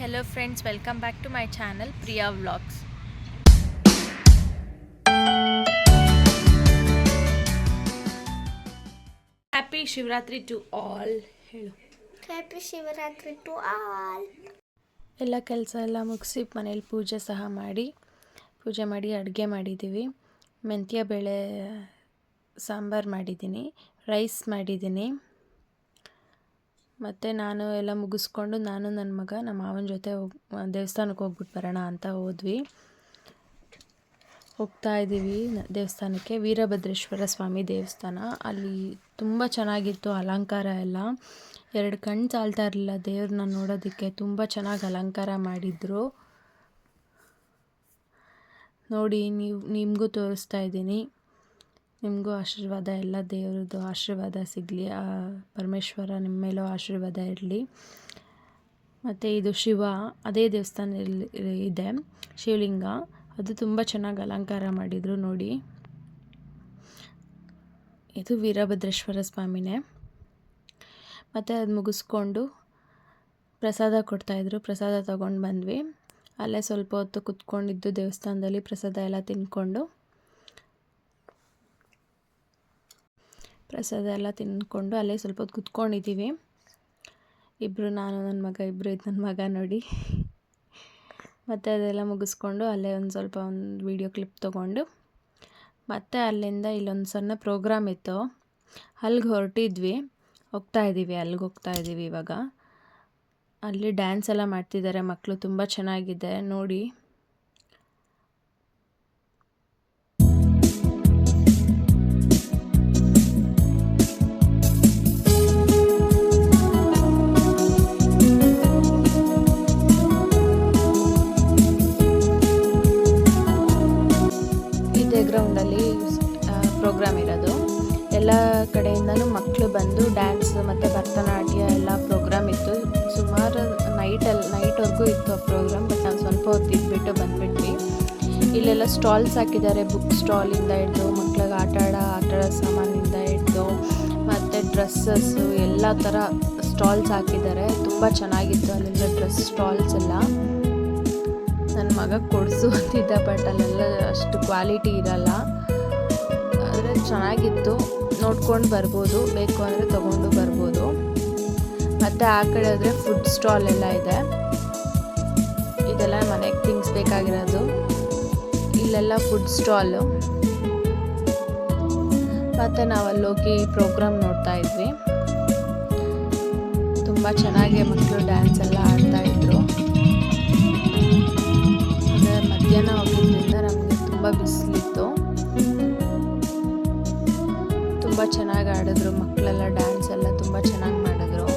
hello friends, welcome back to my channel Priya Vlogs. Happy Shivratri to all. ಹೇಳು. Happy Shivratri to all. ಎಲ್ಲ ಕೆಲಸ ಎಲ್ಲ ಮುಗಿಸಿ ಮನೇಲಿ ಪೂಜೆ ಮಾಡಿ ಅಡುಗೆ ಮಾಡಿದ್ದೀವಿ. ಮೆಂತ್ಯ ಬೇಳೆ ಸಾಂಬಾರು ಮಾಡಿದ್ದೀನಿ, ರೈಸ್ ಮಾಡಿದ್ದೀನಿ. ಮತ್ತು ನಾನು ಎಲ್ಲ ಮುಗಿಸ್ಕೊಂಡು ನಾನು ನನ್ನ ಮಗ ನಮ್ಮ ಮಾವನ ಜೊತೆ ದೇವಸ್ಥಾನಕ್ಕೆ ಹೋಗ್ಬಿಟ್ಟು ಬರೋಣ ಅಂತ ಹೋಗ್ತಾ ಇದ್ದೀವಿ ದೇವಸ್ಥಾನಕ್ಕೆ. ವೀರಭದ್ರೇಶ್ವರ ಸ್ವಾಮಿ ದೇವಸ್ಥಾನ. ಅಲ್ಲಿ ತುಂಬ ಚೆನ್ನಾಗಿತ್ತು, ಅಲಂಕಾರ ಎಲ್ಲ 2 ಕಣ್ಣು ಸಾಲ್ತಾ ಇರಲಿಲ್ಲ ದೇವ್ರನ್ನ ನೋಡೋದಕ್ಕೆ. ತುಂಬ ಚೆನ್ನಾಗಿ ಅಲಂಕಾರ ಮಾಡಿದರು. ನೋಡಿ, ನಿಮಗೂ ತೋರಿಸ್ತಾ ಇದ್ದೀನಿ. ನಿಮಗೂ ಆಶೀರ್ವಾದ, ಎಲ್ಲ ದೇವ್ರದ್ದು ಆಶೀರ್ವಾದ ಸಿಗಲಿ. ಪರಮೇಶ್ವರ ನಿಮ್ಮ ಮೇಲೂ ಆಶೀರ್ವಾದ ಇರಲಿ. ಮತ್ತು ಇದು ಶಿವ, ಅದೇ ದೇವಸ್ಥಾನದಲ್ಲಿ ಇದೆ ಶಿವಲಿಂಗ. ಅದು ತುಂಬ ಚೆನ್ನಾಗಿ ಅಲಂಕಾರ ಮಾಡಿದರು ನೋಡಿ. ಇದು ವೀರಭದ್ರೇಶ್ವರ ಸ್ವಾಮಿನೇ. ಮತ್ತು ಅದು ಮುಗಿಸ್ಕೊಂಡು ಪ್ರಸಾದ ಕೊಡ್ತಾಯಿದ್ರು, ಪ್ರಸಾದ ತೊಗೊಂಡು ಬಂದ್ವಿ. ಅಲ್ಲೇ ಸ್ವಲ್ಪ ಹೊತ್ತು ಕುತ್ಕೊಂಡಿದ್ದು ದೇವಸ್ಥಾನದಲ್ಲಿ ಪ್ರಸಾದ ಎಲ್ಲ ತಿಂದ್ಕೊಂಡು ಅಲ್ಲೇ ಸ್ವಲ್ಪ ಹೊತ್ತು ಕುತ್ಕೊಂಡಿದ್ದೀವಿ. ನಾನು ನನ್ನ ಮಗ ಇದ್ದು ನನ್ನ ಮಗ ನೋಡಿ. ಮತ್ತು ಅದೆಲ್ಲ ಮುಗಿಸ್ಕೊಂಡು ಅಲ್ಲೇ ಒಂದು ವೀಡಿಯೋ ಕ್ಲಿಪ್ ತೊಗೊಂಡು ಮತ್ತು ಅಲ್ಲಿಂದ ಇಲ್ಲೊಂದು ಸಣ್ಣ ಪ್ರೋಗ್ರಾಮ್ ಇತ್ತು, ಅಲ್ಲಿಗೆ ಹೋಗ್ತಾ ಇದ್ದೀವಿ ಇವಾಗ. ಅಲ್ಲಿ ಡ್ಯಾನ್ಸ್ ಎಲ್ಲ ಮಾಡ್ತಿದ್ದಾರೆ ಮಕ್ಕಳು, ತುಂಬ ಚೆನ್ನಾಗಿದೆ ನೋಡಿ. ಗ್ರೌಂಡಲ್ಲಿ ಪ್ರೋಗ್ರಾಮ್ ಇರೋದು. ಎಲ್ಲ ಕಡೆಯಿಂದನೂ ಮಕ್ಕಳು ಬಂದು ಡ್ಯಾನ್ಸ್ ಮತ್ತು ಭರತನಾಟ್ಯ ಎಲ್ಲ ಪ್ರೋಗ್ರಾಮ್ ಇತ್ತು. ಸುಮಾರು ನೈಟ್ವರೆಗೂ ಇತ್ತು ಆ ಪ್ರೋಗ್ರಾಮ್. ಬಟ್ ನಾವು ಸ್ವಲ್ಪ ಹೊತ್ತು ಇದ್ಬಿಟ್ಟು ಬಂದುಬಿಟ್ವಿ. ಇಲ್ಲೆಲ್ಲ ಸ್ಟಾಲ್ಸ್ ಹಾಕಿದ್ದಾರೆ, ಬುಕ್ ಸ್ಟಾಲಿಂದ ಹಿಡಿದು ಮಕ್ಳಿಗೆ ಆಟಾಡೋ ಸಾಮಾನಿಂದ ಹಿಡಿದು ಮತ್ತು ಡ್ರೆಸ್ಸಸ್ಸು ಎಲ್ಲ ಥರ ಸ್ಟಾಲ್ಸ್ ಹಾಕಿದ್ದಾರೆ. ತುಂಬ ಚೆನ್ನಾಗಿತ್ತು ಅಲ್ಲೆಲ್ಲ ಡ್ರೆಸ್ ಸ್ಟಾಲ್ಸ್ ಎಲ್ಲ. ನನ್ನ ಮಗ ಕೊಡಿಸು ಅಂತಿದ್ದ, ಬಟ್ ಅಲ್ಲೆಲ್ಲ ಅಷ್ಟು ಕ್ವಾಲಿಟಿ ಇರಲ್ಲ. ಆದರೆ ಚೆನ್ನಾಗಿತ್ತು, ನೋಡ್ಕೊಂಡು ಬರ್ಬೋದು, ಬೇಕು ಅಂದರೆ ತೊಗೊಂಡು ಬರ್ಬೋದು. ಮತ್ತು ಆ ಕಡೆ ಹೋದರೆ ಫುಡ್ ಸ್ಟಾಲ್ ಎಲ್ಲ ಇದೆ. ಇದೆಲ್ಲ ಮನೆಗೆ ಥಿಂಗ್ಸ್ ಬೇಕಾಗಿರೋದು. ಇಲ್ಲೆಲ್ಲ ಫುಡ್ ಸ್ಟಾಲು. ಮತ್ತು ನಾವಲ್ಲೋಗಿ ಪ್ರೋಗ್ರಾಮ್ ನೋಡ್ತಾ ಇದ್ವಿ. ತುಂಬ ಚೆನ್ನಾಗಿ ಮಕ್ಕಳು ಡ್ಯಾನ್ಸ್ ಎಲ್ಲ ಆಡ್ತಾಯಿದ್ರು. ಮಧ್ಯಾಹ್ನ ಹೋಗಿದ್ದರಿಂದ ನಮಗೆ ತುಂಬ ಬಿಸಿಲಿತ್ತು. ತುಂಬ ಚೆನ್ನಾಗಿ ಆಡಿದ್ರು ಮಕ್ಕಳೆಲ್ಲ, ಡ್ಯಾನ್ಸ್ ಎಲ್ಲ ತುಂಬ ಚೆನ್ನಾಗಿ ಮಾಡಿದ್ರು.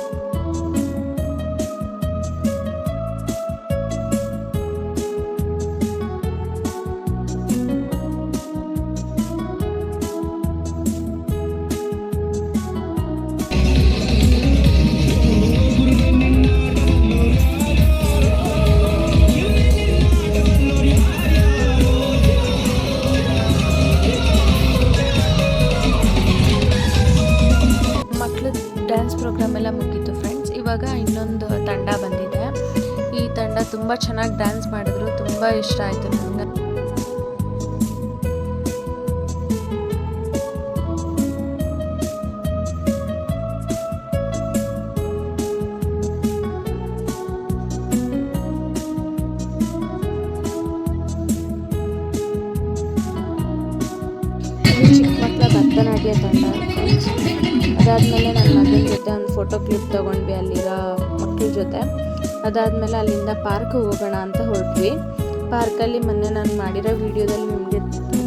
ಡ್ಯಾನ್ಸ್ ಪ್ರೋಗ್ರಾಮ್ ಎಲ್ಲ ಮುಗೀತು ಫ್ರೆಂಡ್ಸ್. ಇವಾಗ ಇನ್ನೊಂದು ತಂಡ ಬಂದಿದೆ. ಈ ತಂಡ ತುಂಬ ಚೆನ್ನಾಗಿ ಡ್ಯಾನ್ಸ್ ಮಾಡಿದ್ರು, ತುಂಬ ಇಷ್ಟ ಆಯಿತು ನನಗೆ. ಚಿಕ್ಕ ಮಕ್ಕಳ ಭರತನಾಟ್ಯ ತಂಡ ಫ್ರೆಂಡ್ಸ್. ಅದಾದಮೇಲೆ ನನ್ನ ಮಗನ ಜೊತೆ ಒಂದು ಫೋಟೋ ಕ್ಲಿಪ್ ತೊಗೊಂಡ್ವಿ ಅಲ್ಲಿರೋ ಮಕ್ಕಳ ಜೊತೆ. ಅದಾದಮೇಲೆ ಅಲ್ಲಿಂದ ಪಾರ್ಕ್ ಹೋಗೋಣ ಅಂತ ಹೊರಟ್ವಿ. ಪಾರ್ಕಲ್ಲಿ ಮೊನ್ನೆ ನಾನು ಮಾಡಿರೋ ವೀಡಿಯೋದಲ್ಲಿ ನಿಮಗೆ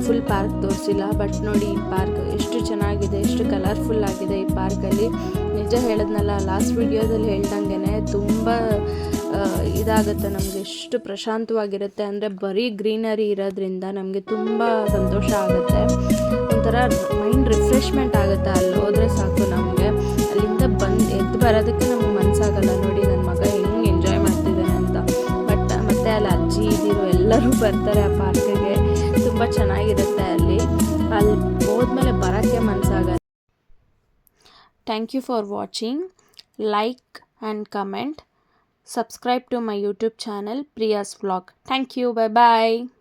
ಫುಲ್ ಪಾರ್ಕ್ ತೋರಿಸಿಲ್ಲ. ಬಟ್ ನೋಡಿ, ಈ ಪಾರ್ಕ್ ಎಷ್ಟು ಚೆನ್ನಾಗಿದೆ, ಎಷ್ಟು ಕಲರ್ಫುಲ್ ಆಗಿದೆ ಈ ಪಾರ್ಕಲ್ಲಿ. ನಿಜ ಹೇಳಿದ್ನಲ್ಲ ಲಾಸ್ಟ್ ವೀಡಿಯೋದಲ್ಲಿ ಹೇಳ್ದಂಗೆ, ತುಂಬ ಇದಾಗುತ್ತೆ ನಮಗೆ, ಎಷ್ಟು ಪ್ರಶಾಂತವಾಗಿರುತ್ತೆ ಅಂದರೆ ಬರೀ ಗ್ರೀನರಿ ಇರೋದ್ರಿಂದ ನಮಗೆ ತುಂಬ ಸಂತೋಷ ಆಗುತ್ತೆ. ಒಂಥರ ಮೈಂಡ್ ರಿಫ್ರೆಶ್ಮೆಂಟ್ ಆಗುತ್ತೆ. ಅಲ್ಲಿ ಹೋದರೆ ಸಾಕು ನಮಗೆ. ಅಲ್ಲಿಂದ ಎದ್ದು ಬರೋದಕ್ಕೆ ನಮ್ಗೆ ಮನಸ್ಸಾಗಲ್ಲ. ನೋಡಿ ನನ್ನ ಮಗ ಹೆಂಗೆ ಎಂಜಾಯ್ ಮಾಡ್ತಿದ್ದಾನೆ ಅಂತ. ಮತ್ತು ಅಲ್ಲಿ ಅಜ್ಜಿ ಇದ್ದಿರು ಎಲ್ಲರೂ ಬರ್ತಾರೆ ಆ ಪಾರ್ಕಿಗೆ. ತುಂಬ ಚೆನ್ನಾಗಿರುತ್ತೆ ಅಲ್ಲಿ ಹೋದ್ಮೇಲೆ ಬರೋಕ್ಕೆ ಮನಸ್ಸಾಗಲ್ಲ. Thank you for watching. Like and comment. subscribe to my YouTube channel Priya's Vlog. Thank you. Bye bye.